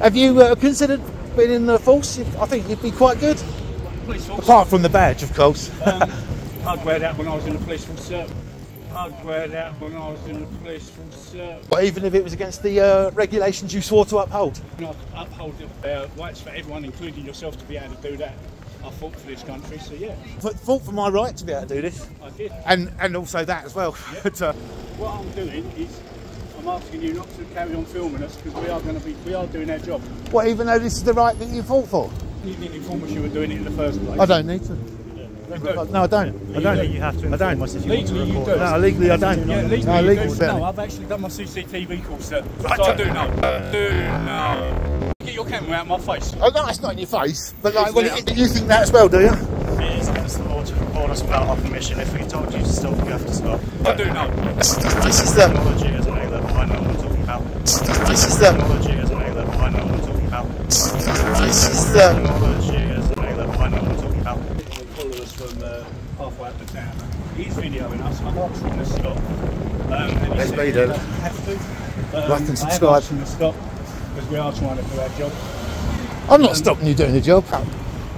Have you considered being in the force? I think you'd be quite good. Police force? Apart from the badge, of course. I'd wear that when I was in the police force, sir. I'd wear that when I was in the police force, sir. But even if it was against the regulations you swore to uphold? I uphold the rights for everyone, including yourself, to be able to do that. I fought for this country, so yeah. Fought for my right to be able to do this? I did. And also that as well. Yeah. But, what I'm doing is, I'm asking you not to carry on filming us, because we are doing our job. what, even though this is the right that you fought for? You didn't inform us you were doing it in the first place. I don't need to. No, I don't. Legally, you have to inform us if you want to Legally, you record. do. No, legally I don't. Yeah, legally no, you legally do. No, I've actually done my CCTV course, sir. Right, So I do know. Get your camera out of my face. Oh, no, it's not in your face. But like, well, you think that as well, do you? It is against the law to record us without our permission. If we told you to stop, you have to stop. I do know. This is the... Technology as an A-level, I know what I'm talking about. This is the... Technology as an A-level, I know what I'm talking about. This is the... Technology as an A-level, I know what I'm talking about. They follow us from halfway up the town. He's videoing us. I've asked him to stop. And Let's he be said there. he doesn't have to. Like and I subscribe. have asked him to stop because we are trying to do our job. I'm not stopping you doing the job.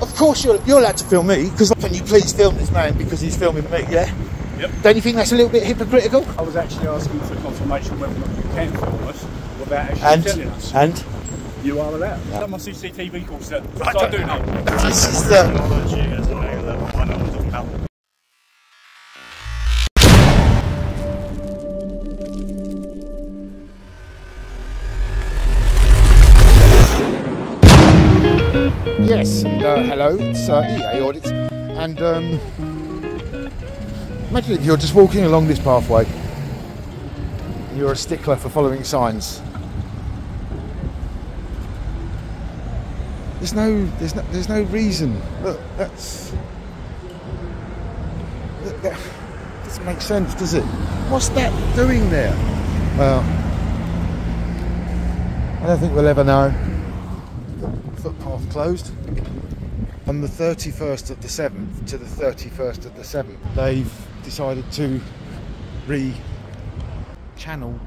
Of course you're allowed to film me, because can you please film this man because he's filming me, yeah? Yep. Don't you think that's a little bit hypocritical? I was actually asking for confirmation whether or not you can film us without actually telling us. And? You are allowed. I've done my CCTV course, sir. So I do know. This is the... Technology as an A-level, I know what I'm talking about. Yes, and hello, it's EA Audits, and imagine if you're just walking along this pathway and you're a stickler for following signs. There's no reason. Look, that doesn't make sense, does it? What's that doing there? Well, I don't think we'll ever know. Footpath closed on the 31st of the 7th to the 31st of the 7th. They've decided to re-channel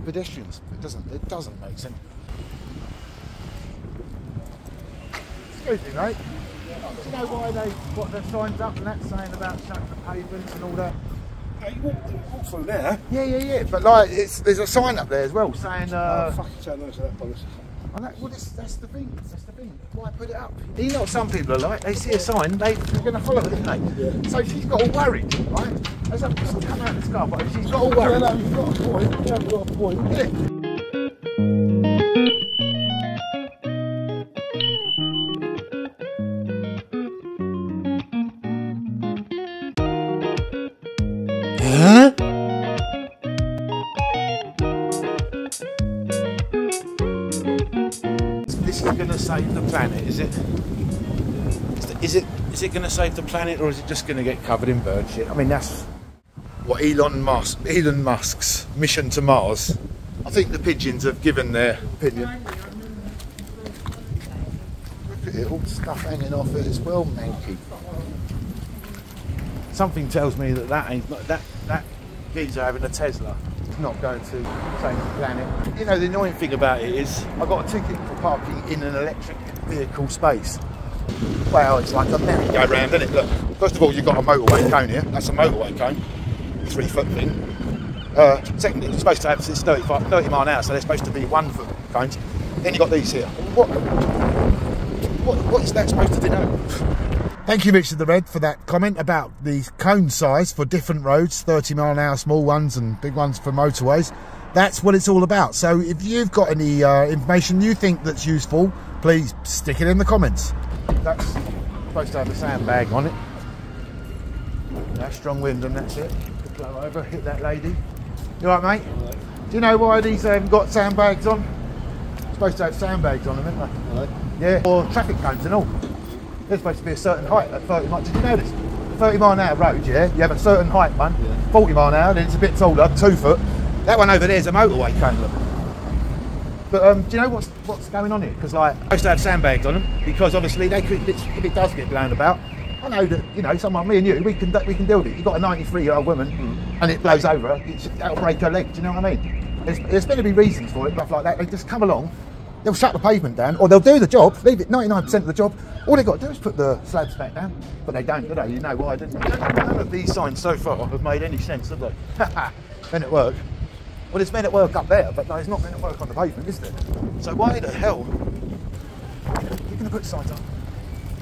pedestrians. It doesn't make sense. Excuse me, mate. Do you know why they got their signs up and that saying about shutting the pavements and all that? Hey, you walk through there. Yeah. But like, there's a sign up there as well saying. Fucking tell those that policy. And well, that's the thing. Why put it up? You know what some people are like? They see a sign, they're going to follow it, don't they? Yeah. So she's got all worried, right? As I've just come out of this car, but she's got all worried. Yeah, no, you've got a point. You have got a point. Yeah. Huh? This is going to save the planet, is it? Is it going to save the planet, or is it just going to get covered in bird shit? I mean, that's what Elon Musk's mission to Mars. I think the pigeons have given their opinion. Look at it, all the stuff hanging off it as well, manky. Something tells me that geezer having a Tesla is not going to save the planet. You know, the annoying thing about it is I got a ticket for parking in an electric vehicle space. Well, it's like a merry-go-round, isn't it? Look, first of all, you've got a motorway cone here. That's a motorway cone, 3-foot thing. Secondly, it's supposed to have, it's 30 mile an hour, so they're supposed to be 1-foot cones. Then you've got these here. What is that supposed to denote? Thank you, Richard the Red, for that comment about the cone size for different roads, 30 mile an hour, small ones and big ones for motorways. That's what it's all about. So if you've got any information you think that's useful, please stick it in the comments. That's supposed to have a sandbag on it. That's strong wind and that's it. Blow over, hit that lady. You alright, mate? Hello. Do you know why these haven't got sandbags on? Supposed to have sandbags on them, aren't they? Hello. Yeah, or traffic cones and all. They're supposed to be a certain height at 30 miles. Did you know this? 30 mile an hour road, yeah? You have a certain height one. Yeah. 40 mile an hour, then it's a bit taller, 2 foot. That one over there is a motorway cone, look. But do you know what's going on here? Because like, supposed to have sandbags on them because obviously they could, if it does get blown about. I know that, you know, someone, me and you, we can deal with it. You've got a 93-year-old woman and it blows over her, that'll break her leg. Do you know what I mean? There's going to be reasons for it, stuff like that. They just come along they'll shut the pavement down, or they'll do the job, leave it 99% of the job. All they've got to do is put the slabs back down. But they don't, do they? You know why, don't you? None of these signs so far have made any sense, have they? Men at work. Well, it's men at work up there, but no, it's not men at work on the pavement, is there? So why the hell you're going to put signs up?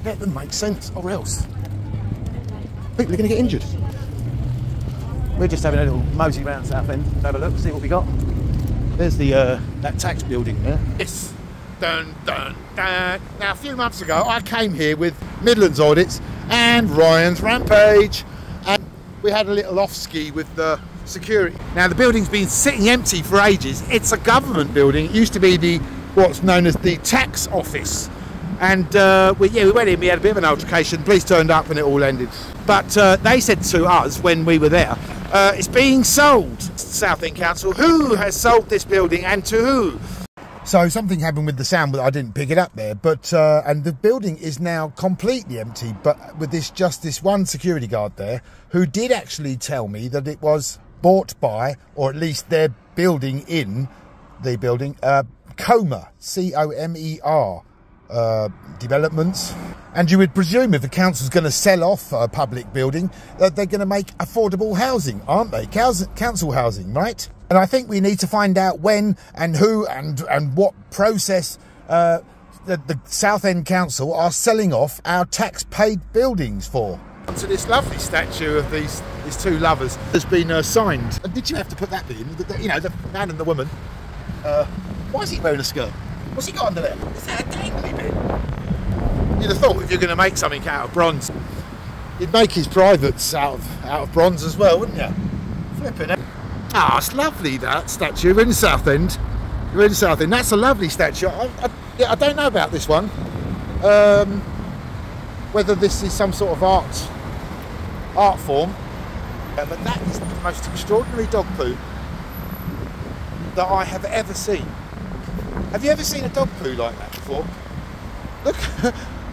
Let them make sense, or else people are going to get injured. We're just having a little mosey round Southend, have a look, see what we got. There's the that tax building there. Yes. Dun, dun, dun. Now, a few months ago, I came here with Midlands Audits and Ryan's Rampage, and we had a little off-ski with the security. Now, the building's been sitting empty for ages. It's a government building. It used to be what's known as the tax office. And we went in, we had a bit of an altercation, police turned up and it all ended. But they said to us when we were there, it's being sold. Southend Council, who has sold this building and to who? So something happened with the sound, but I didn't pick it up there. But and the building is now completely empty, but with just this one security guard there, who did actually tell me that it was bought by, or at least they're building in the building, Comer, C-O-M-E-R. Developments, and you would presume if the council's going to sell off a public building that they're going to make affordable housing, aren't they? Council housing, right? And I think we need to find out when and who and what process the Southend Council are selling off our tax-paid buildings for. To this lovely statue of these two lovers has been signed. And did you have to put that in? You know, the man and the woman. Why is he wearing a skirt? What's he got under there? Is that a dangly bit? You'd have thought if you're going to make something out of bronze, you'd make his privates out of bronze as well, wouldn't you? Flipping it. Ah, it's lovely, that statue. We're in Southend. We're in Southend. That's a lovely statue. I don't know about this one. Whether this is some sort of art form. But that is the most extraordinary dog poo that I have ever seen. Have you ever seen a dog poo like that before? Look,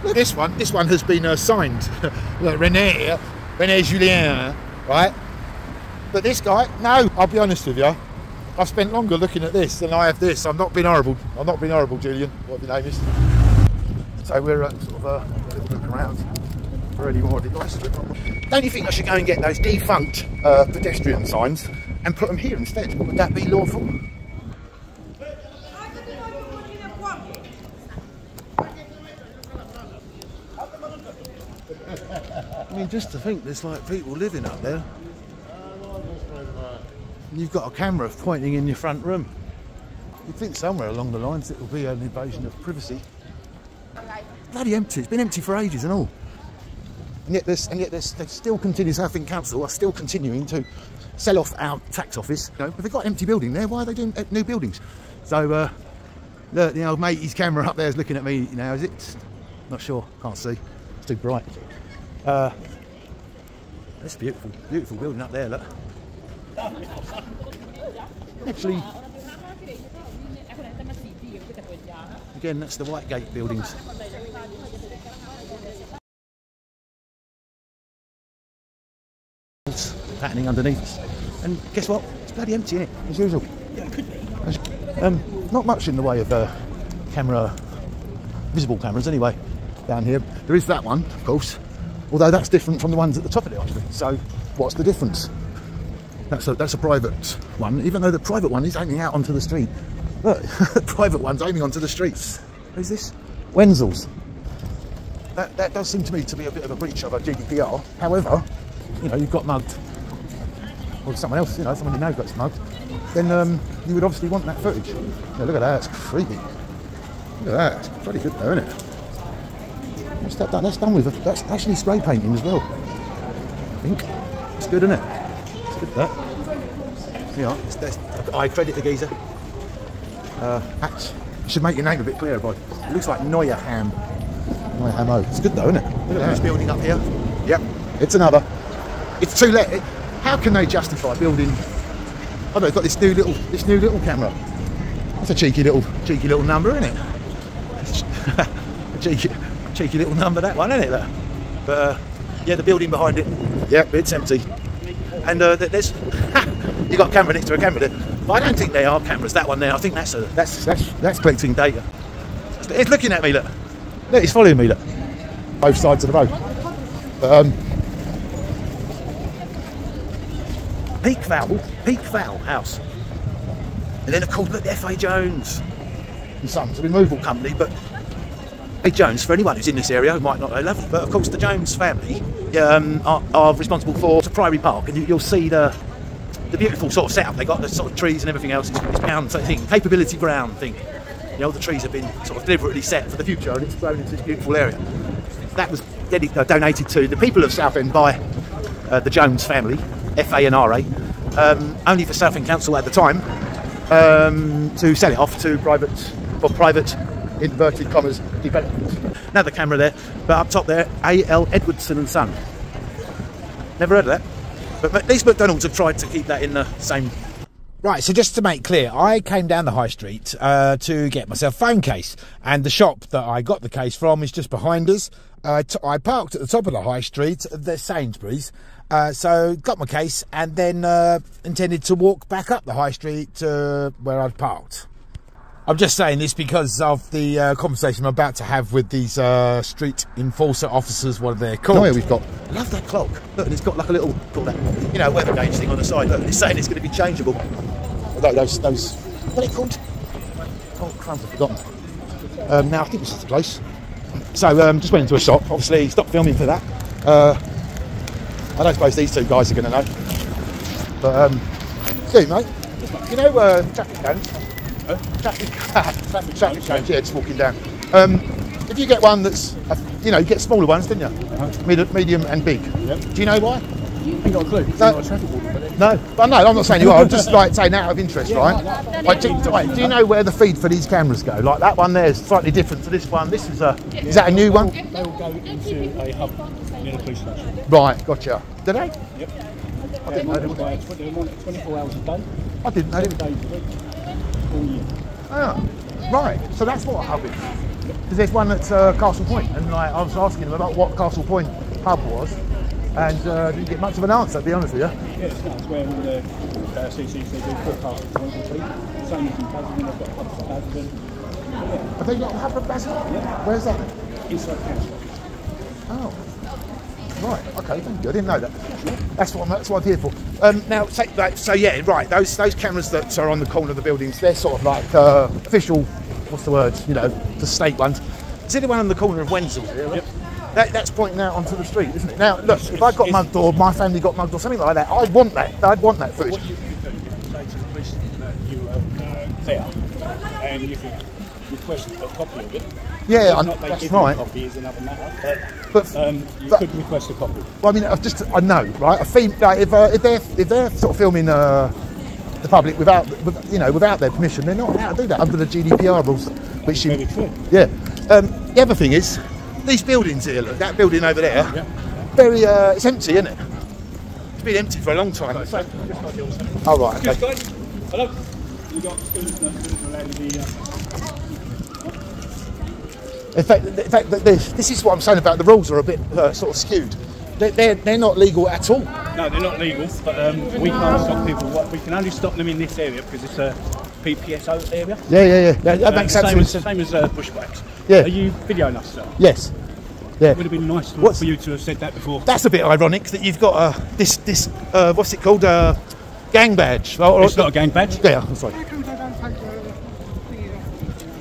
look. This one has been signed. Look, René Julien, right? But this guy, no, I'll be honest with you. I've spent longer looking at this than I have this. I'm not being horrible. I'm not being horrible, Julian, whatever your name is. So we're sort of looking around for any more devices. Don't you think I should go and get those defunct pedestrian signs and put them here instead? Would that be lawful? I mean, just to think there's like people living up there. And you've got a camera pointing in your front room. You'd think somewhere along the lines it will be an invasion of privacy. Bloody empty. It's been empty for ages and all. And yet they still continue. Southend Council are still continuing to sell off our tax office. You know, if they've got an empty building there, why are they doing new buildings? So look, the old matey's camera up there is looking at me now. Is it? Not sure. Can't see. It's too bright. That's a beautiful, beautiful building up there, look. Actually, again, that's the Whitegate buildings. Happening underneath us. And guess what? It's bloody empty, isn't it? As usual. Yeah, it could be. Not much in the way of visible cameras anyway, down here. There is that one, of course. Although that's different from the ones at the top of the high street. So what's the difference? That's a private one, even though the private one is aiming out onto the street. Look, the private one's aiming onto the streets. Who's this? Wenzel's. That does seem to me to be a bit of a breach of a GDPR. However, you know, you've got mugged. Or someone else, you know, someone you know got mugged. Then you would obviously want that footage. Yeah, look at that, it's creepy. Look at that, it's pretty good though, isn't it? What's that done? That's done with, that's actually spray painting as well. I think. It's good, isn't it? It's good, that. Yeah, I credit the geezer. You should make your name a bit clearer, boy. It looks like Neuerham. Neuerham. It's good though, isn't it? Look at this building up here. Yep, it's another. It's too late. How can they justify building? Oh, they've got this new little camera. That's a cheeky little number, isn't it? a cheeky little number, that one, isn't it? But yeah, the building behind it. Yep, it's empty. And there's you got a camera next to a camera there. But I don't think they are cameras. That one there, I think that's collecting data. It's looking at me. Look, it's following me. Look, both sides of the road. Peak Val house. And then of course, look, F.A. Jones and Sons, a removal company, but F.A. Jones, for anyone who's in this area who might not know Lovely, but of course the Jones family are responsible for Priory Park, and you'll see the beautiful sort of setup. They got the sort of trees and everything else. It's ground sort of thing, capability ground thing. You know, the trees have been sort of deliberately set for the future, and it's grown into this beautiful area. That was donated to the people of Southend by the Jones family, FA and RA, only for Southend Council at the time, to sell it off to private inverted commas development. Another camera there, but up top there, A.L. Edwardson and Son. Never heard of that. But these McDonald's have tried to keep that in the same. Right, so just to make clear, I came down the high street to get myself a phone case, and the shop that I got the case from is just behind us. I parked at the top of the high street, there's Sainsbury's, so got my case and then intended to walk back up the high street to where I'd parked. I'm just saying this because of the conversation I'm about to have with these street enforcer officers, what they're called. Oh, yeah, we've got. I love that clock. Look, and it's got like a little, you know, weather gauge thing on the side. Look, it's saying it's going to be changeable. Those, what are they called? Oh, crumbs, I've forgotten. Now I think this is the place. So just went into a shop. Obviously, stopped filming for that. I don't suppose these two guys are going to know. But see, mate. You know traffic cones. Traffic cones, yeah, just walking down. If you get one that's, you know, you get smaller ones, didn't you? Medium and big. Yep. Do you know why? You got a clue? No. No, but no, I'm not saying you are. I'm just like saying out of interest, right? Like, do you know where the feed for these cameras go? Like that one there is slightly different to this one. This is is that a new one? They will go into a hub near the police station. Right, gotcha. Do they? Yep. I didn't know They're 24 hours a day. I didn't know. 7 days a week. All year. Oh, right. So that's what a hub is. Because there's one at Castle Point, and like I was asking them about what Castle Point hub was, and didn't get much of an answer, to be honest with you. Yeah, it's nice where all the CCTV put Castle Point will be. Same as in Basildon, they've got hubs for Basildon. Yeah. Have they got a hub at Basildon? Yeah. Where's that? Inside council. Oh. Right, okay, thank you. I didn't know that. That's what I'm here for. Now, so yeah, right. Those cameras that are on the corner of the buildings, they're sort of like official. What's the word? You know, the state ones. See the one on the corner of Wenzel here? Yep. That's pointing out onto the street, isn't it? Now, look, if I got mugged or my family got mugged or something like that, I'd want that. I'd want that footage. What you can do, you can say to the police that you were there, and you can request a copy of it. Yeah, that's right. A copy is another matter. But you could request a copy. Well, I mean, I know, right? If they're sort of filming the public without their permission, they're not allowed to do that under the GDPR rules. Which very true. Yeah. The other thing is, these buildings here, look, that building over there, very it's empty, isn't it? It's been empty for a long time. Oh right, okay. Guys. Hello. You got students allowed to be. In fact, this is what I'm saying about the rules are a bit sort of skewed. They're not legal at all. No, they're not legal, but we can't stop people. We can only stop them in this area because it's a PPSO area. Yeah. That makes sense. Same as bushwhacks. Yeah. Are you videoing us, sir? Yes. Yeah. It would have been nice for you to have said that before. That's a bit ironic that you've got this what's it called, gang badge. It's not a gang badge. Yeah, I'm sorry.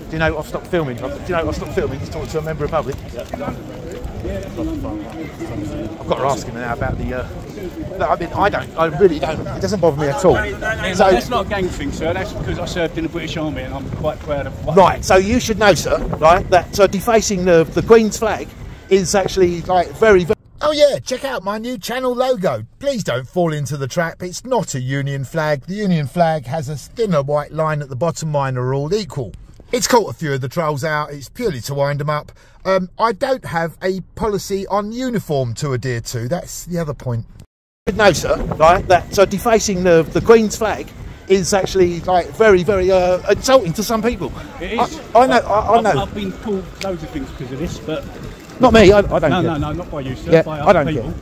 Do you know I've stopped filming? He's talking to a member of the public. I've got to ask him now about the. I really don't. It doesn't bother me at all. So that's not a gang thing, sir. That's because I served in the British Army and I'm quite proud of what. Right. So you should know, sir. Right, that defacing the Queen's flag is actually like very. Oh yeah, check out my new channel logo. Please don't fall into the trap. It's not a Union flag. The Union flag has a thinner white line at the bottom. Mine are all equal. It's caught a few of the trolls out. It's purely to wind them up. I don't have a policy on uniform to adhere to. That's the other point. No, sir. Right, that defacing the Queen's flag is actually like very, very insulting to some people. It is. I know. I've been called loads of things because of this, but not me. I don't. No, not by you, sir. Yeah, by I don't other people.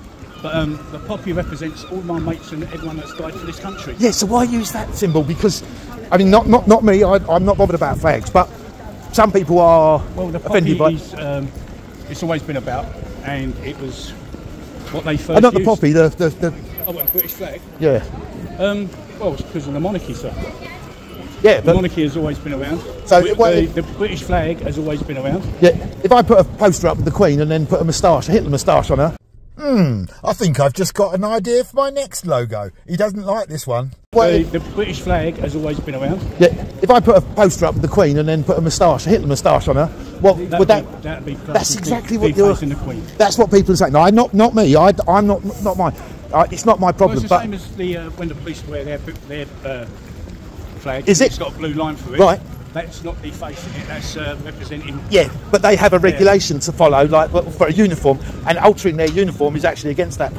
But the poppy represents all my mates and everyone that's died for this country. Yeah, so why use that symbol? Because, I mean, not me, I'm not bothered about flags, but some people are Well, the offended by... poppy is, it's always been about, and it was what they first not the used. poppy, the Oh, what, the British flag? yeah. Well, it's because of the monarchy, sir. Yeah, The but monarchy has always been around. So, the British flag has always been around. yeah, if I put a poster up with the Queen and then put a moustache, a Hitler moustache on her. I think I've just got an idea for my next logo. He doesn't like this one. The British flag has always been around. Yeah, if I put a poster up with the Queen and then put a moustache, a Hitler moustache on her, what would that? That'd be That's exactly what you're. you're. The Queen. That's what people are saying. No, not me. I'm not mine. It's not my Well, problem. it's the But same as the when the police wear their flag. Is it? It's got a blue line through it. Right. That's not defacing it. That's representing. yeah, but they have a regulation to follow, like for a uniform, and altering their uniform is actually against that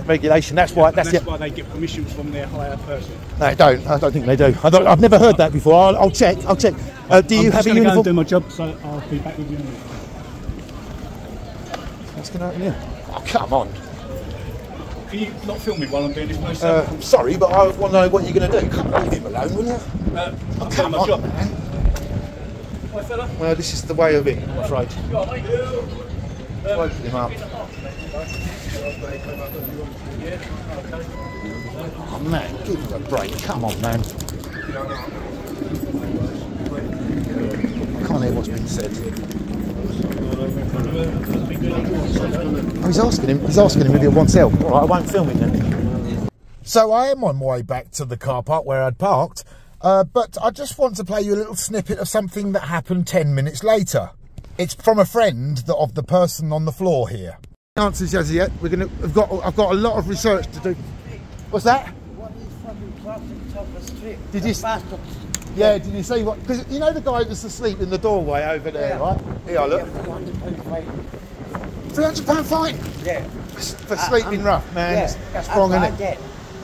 regulation. That's why. That's why they get permission from their higher person. No, I don't think they do. I've never heard that before. I'll check. Do you have a uniform? Go and do my job, so I'll be back with you. What's going to happen here? Oh, come on. Can you not film me while I'm doing this, please? I'm sorry, but I want to know what you're going to do. Come on, leave him alone, will you? I'm doing Come my on, job. man. Hi, fella. Well, this is the way of it, I'm afraid. Open him up. Oh, man, give him a break. Come on, man. I can't hear what's been said. Oh, he's asking him if he wants help. All right, I won't film it then. So I am on my way back to the car park where I'd parked, but I just want to play you a little snippet of something that happened 10 minutes later. It's from a friend of the person on the floor here. Answers as yet. I've got a lot of research to do. What's that? What is fucking traffic top the street? Did you? Yeah, did you see what? Because you know the guy that's asleep in the doorway over there, Yeah. right? Here, look. £300 fine. Yeah. For sleeping rough, man. Yeah. That's wrong, isn't it? Get.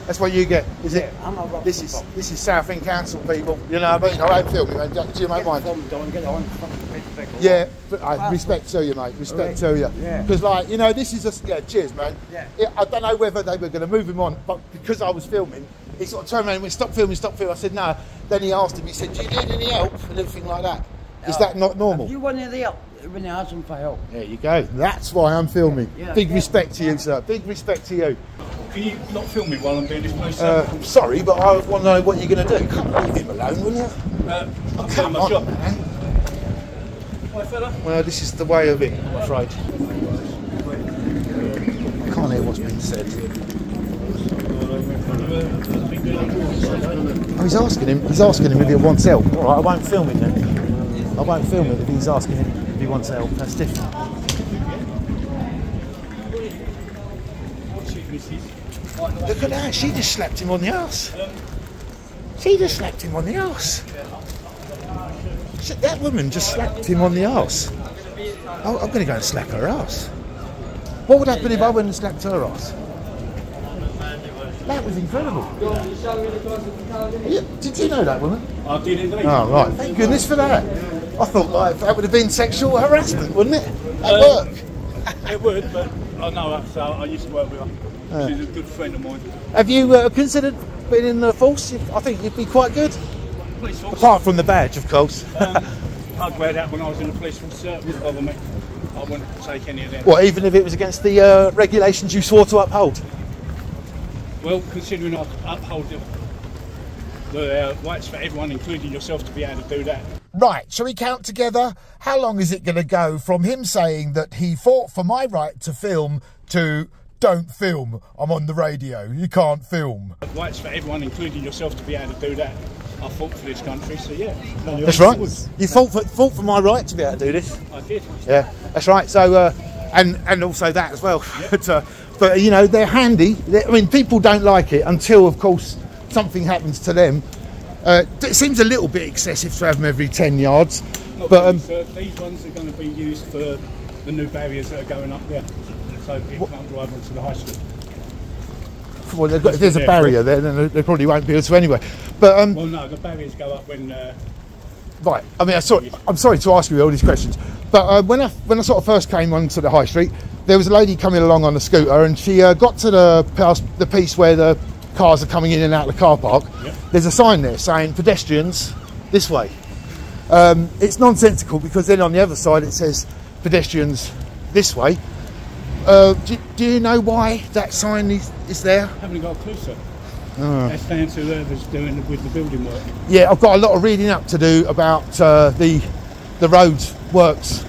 That's what you get, is it? I'm a rock This people. is Southend Council people. You know, but I won't film you, man. Do you don't mind? Don't get on fucking Facebook. Yeah, but respect to you, mate. Respect to you. Yeah. Because, like, you know, this is cheers, man. Yeah. I don't know whether they were going to move him on, but because I was filming, he sort of turned around and went, stop filming. I said, no. Then he asked him, he said, do you need any help? And everything like that. Is that not normal? You want any help when you ask them for help? There you go. That's why I'm filming. Yeah. Big respect to you, sir. Big respect to you. Can you not film me while I'm doing this, please? I'm sorry, but I want to know what you're going to do. Come on, leave him alone, will you? I'm doing Come my on, job. man. Hi, fella. Well, this is the way of it, I'm afraid. I can't hear what's been said. Oh, he's asking him if he wants help. All right, I won't film it then. I won't film it if he's asking him if he wants help. That's different. Look at that, she just slapped him on the arse. She just slapped him on the arse. That woman just slapped him on the arse. Oh, I'm going to go and slap her arse. What would happen if I went and slapped her arse? That was incredible. Yeah, did you know that woman? I did indeed. Oh, right. Thank goodness for that. I thought like, that would have been sexual harassment, wouldn't it? At work. It would, but I know her, so I used to work with her. She's a good friend of mine. Have you considered being in the force? I think you'd be quite good. Police force. Apart from the badge, of course. I'd wear that when I was in the police force. It wouldn't bother me. I wouldn't take any of them. What, even if it was against the regulations you swore to uphold? Well, considering I uphold the rights for everyone, including yourself, to be able to do that. Right, shall we count together? How long is it going to go from him saying that he fought for my right to film to don't film, I'm on the radio, you can't film? Rights for everyone, including yourself, to be able to do that. I fought for this country, so yeah. That's right. You fought for my right to be able to do this. I did. Yeah, that's right. So, and also that as well. Yeah. But you know, they're handy. I mean, people don't like it until, of course, something happens to them. It seems a little bit excessive to have them every 10 yards. But these ones are going to be used for the new barriers that are going up there, so people can't drive onto the high street. Well, if there's a barrier there, then they probably won't be able to anyway. But well, no, the barriers go up when. Right. I mean, I'm sorry to ask you all these questions, but when I sort of first came onto the high street, there was a lady coming along on a scooter, and she got to the piece where the cars are coming in and out of the car park. Yep. There's a sign there saying pedestrians this way. It's nonsensical because then on the other side it says pedestrians this way. Do you know why that sign is there? I haven't got a clue, sir. That's down to whoever's doing with the building work. Yeah, I've got a lot of reading up to do about the roads works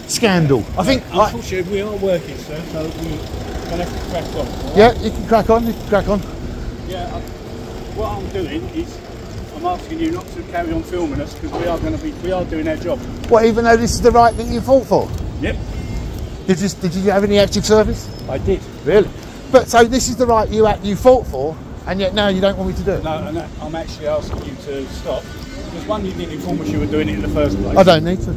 scandal. I think. Unfortunately, we are working, sir, so we're going to have to crack on. Right? Yeah, you can crack on. You can crack on. Yeah, what I'm doing is I'm asking you not to carry on filming us because we are doing our job. What, even though this is the right thing you fought for? Yep. Did you have any active service? I did. Really? But so this is the right you fought for, and yet now you don't want me to do it? No, and I'm actually asking you to stop. Because one, you didn't inform us you were doing it in the first place. I don't need to.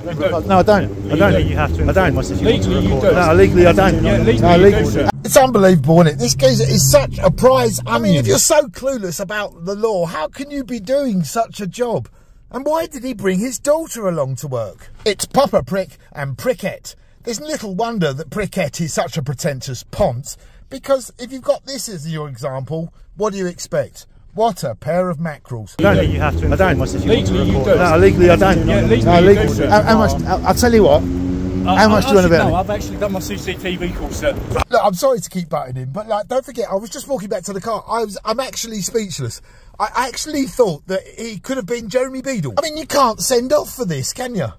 No, I don't. Legally, you have to inform us if you want to Legally, you record. do. No, legally I don't. Yeah, legally No, you do, sir. It's unbelievable, isn't it? This geezer is such a prize onion. I mean, if you're so clueless about the law, how can you be doing such a job? And why did he bring his daughter along to work? It's Papa Prick and Prickette. There's little wonder that Prickette is such a pretentious ponce, because if you've got this as your example, what do you expect? What a pair of mackerels. Legally, you have to inform us if you want to Legally, you record. do. No, legally I don't. Yeah, legally No, you legally. do, sir. How much? I'll tell you what. How much do you want to bet? No, I've actually done my CCTV course, sir. Look, I'm sorry to keep butting in, but like, don't forget, I was just walking back to the car. I'm actually speechless. I actually thought that he could have been Jeremy Beadle. I mean, you can't send off for this, can you?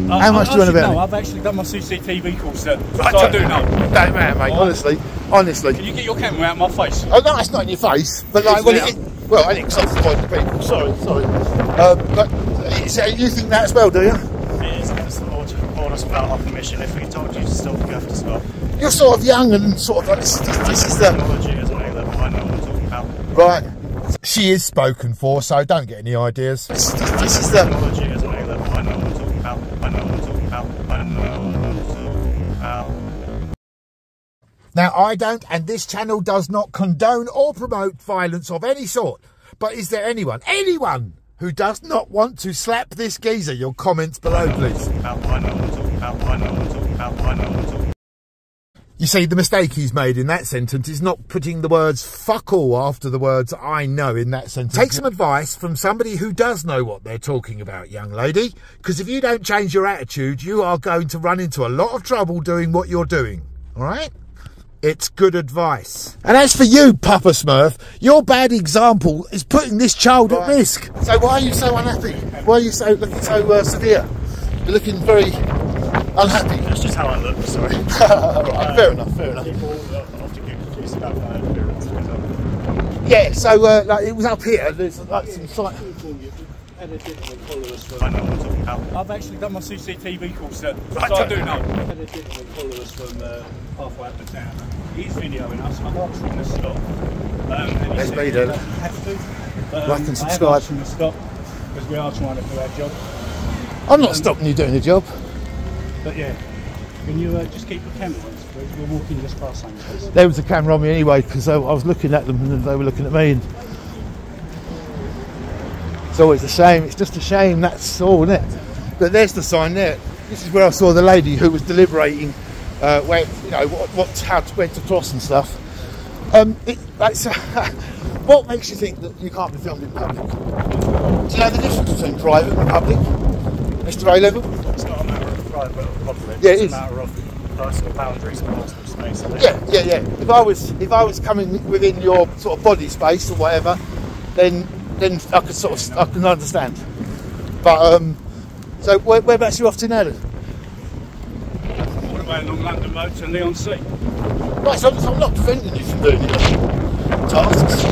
How much do you want to bet? No, I've actually done my CCTV course, sir. So I do know. Don't matter, mate. Honestly. Can you get your camera out of my face? Oh no, it's not in your face. But like, well, I think it's off the point of people. Sorry. But so you think that as well, do you? It is against the law to record us without our permission. If we told you to stop, you have to stop. You're sort of young and sort of like this is the Technology is an A-level. I know what I'm talking about. right. She is spoken for, so don't get any ideas. This is the Technology is an A-level. I know what I'm talking about. I know what I'm talking about. I know what I'm talking about. Now, I don't, and this channel does not condone or promote violence of any sort. But is there anyone who does not want to slap this geezer? Your comments below, please. You see, the mistake he's made in that sentence is not putting the words fuck all after the words I know in that sentence. Take some advice from somebody who does know what they're talking about, young lady, because if you don't change your attitude, you are going to run into a lot of trouble doing what you're doing, all right? It's good advice. And as for you, Papa Smurf, your bad example is putting this child at risk. So why are you so unhappy? Why are you looking so severe? You're looking very unhappy. That's just how I look, sorry. Right, fair enough. People often get confused about my appearance. Yeah, so like, it was up here. There's like some slight... I've actually done my CCTV course, sir. Right, So I do know. Follow us from halfway up the town. He's videoing us. I'm asking him to stop. Let's be there. Have to. Like and I have subscribe. asked him to stop because we are trying to do our job. I'm not stopping you doing the job. But yeah, can you just keep the camera on us, please? We're walking just past something. There was a camera on me anyway because I was looking at them and they were looking at me. And it's always a shame. It's just a shame. That's all, isn't it? But there's the sign there. This is where I saw the lady who was deliberating where, you know, where to cross and stuff. What makes you think that you can't be filmed in public? Do you know the difference between private and public, Mr. A-level? It's not a matter of private or public. Yeah, it's it is. a matter of personal boundaries and personal space. I think. Yeah. If I was coming within your sort of body space or whatever, then I could I can understand. But so whereabouts are you off to now then? What about along London Road to Leon C? Right, so I'm not preventing you from doing your tasks.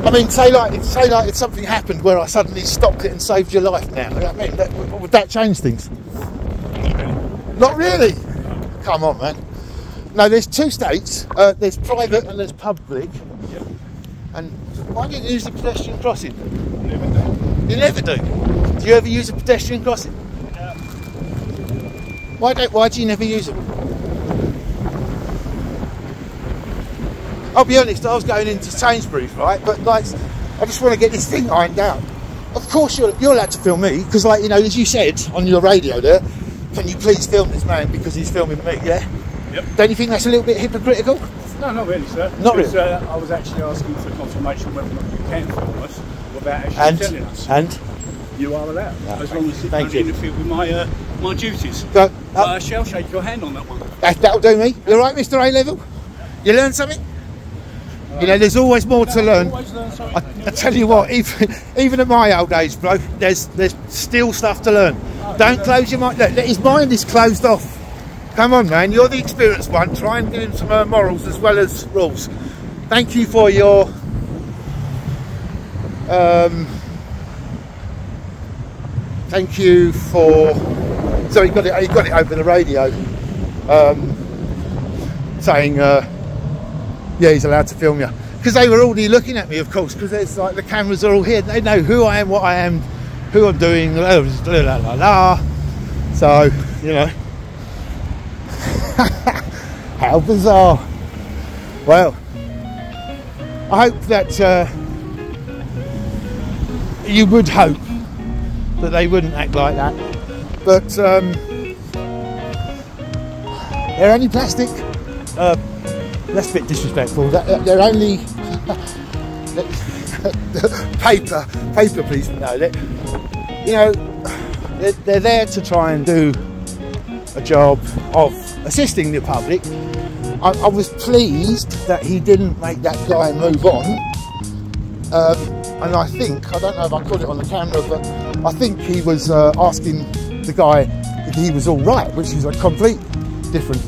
I mean, say like if something happened where I suddenly stopped it and saved your life now. I mean, would that change things? Not really. Come on, man. No, there's two states. There's private and there's public. Yep. And why don't you use the pedestrian crossing? Never do. You never do. Do you ever use a pedestrian crossing? Yeah. Why do you never use it? I'll be honest, I was going into Sainsbury's, right? But like, I just want to get this thing ironed out. Of course, you're allowed to film me because, like, you know, as you said on your radio there, can you please film this man because he's filming me, yeah? Yep. Don't you think that's a little bit hypocritical? No, not really, sir. Not Because, really? I was actually asking for confirmation whether or not you can film us without actually telling us. And? You are allowed, as long as it Thank don't you. interfere with my my duties. But, I shall shake your hand on that one. that'll do me. You all right, Mr. A-Level? You learned something? You know, there's always more to learn. Always learn something. I tell you what, even at my old age, bro, there's still stuff to learn. Don't close your mind. Look, his mind is closed off. Come on, man, you're the experienced one. Try and give him some morals as well as rules. Thank you for your thank you for. So he got it over the radio, saying, yeah, he's allowed to film you. Because they were already looking at me, of course, because there's like the cameras are all here. They know who I am, what I am, who I'm doing, la la la la. So, you know. How bizarre. Well, I hope that you would hope that they wouldn't act like that. But they're only plastic. That's a bit disrespectful. They're only paper, please. No, you know, they're there to try and do a job of assisting the public. I was pleased that he didn't make that guy move on. And I don't know if I caught it on the camera, but I think he was asking the guy if he was all right, which is a complete different.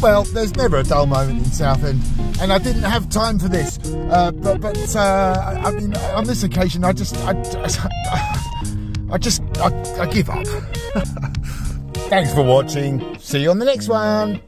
Well, there's never a dull moment in Southend, and I didn't have time for this. But I mean, on this occasion, I give up. Thanks for watching. See you on the next one.